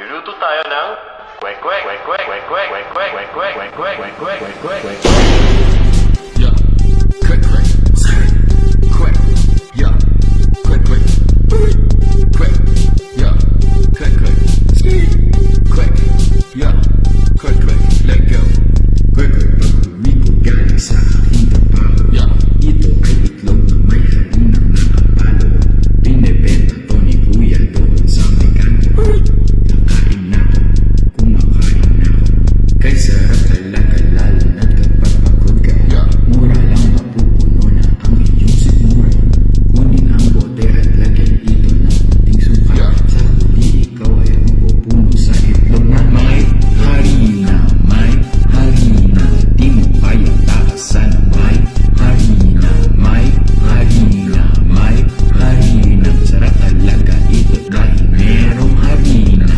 Magluluto tayo ng kwek-kwek, kwek-kwek, kwek-kwek, kwek-kwek, kwek-kwek, kwek-kwek, kwek-kwek, kwek-kwek, kwek-kwek. Yeah, quick, quick, quick, yeah, quick, quick, quick, yeah, quick, quick, quick, yeah, quick, quick, let go. Quick, pag umigo galing sa aking trabaho. Yeah, Ito ay itlog na may harinang nakapalo. Binebenta to ni Kuya doon sa may kanto. Nakain na ko, kumakain na ko. Kay sarap talaga lalo na't kapag pagod ka. yeah, Mura lang mapupuno na ang iyong sikmura. Kunin ang bote at lagyan ito ng puting suka. Yeah. Sa huli ikaw ay mapupuno sa itlog na may harina. May harina, di mo kayang takasan. May harina, may harina, may harina. Sarap talaga ito dahil merong harina.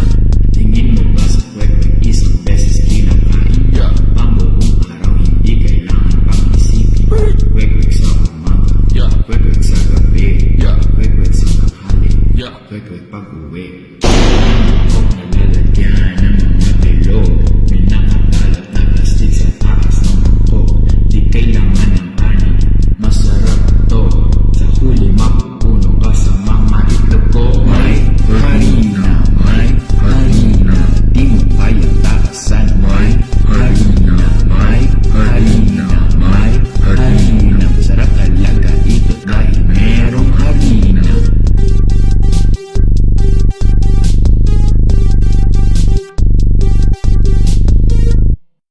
Tingin mo ba sa kwek-kwek isang beses kinakain? yeah, Pambuong araw hindi kailangan pang isipin. Kwek-kwek sa umaga, yeah, kwek-kwek sa gabi, yeah, kwek-kwek sa tanghali, yeah. kwek-kwek pag-uwi.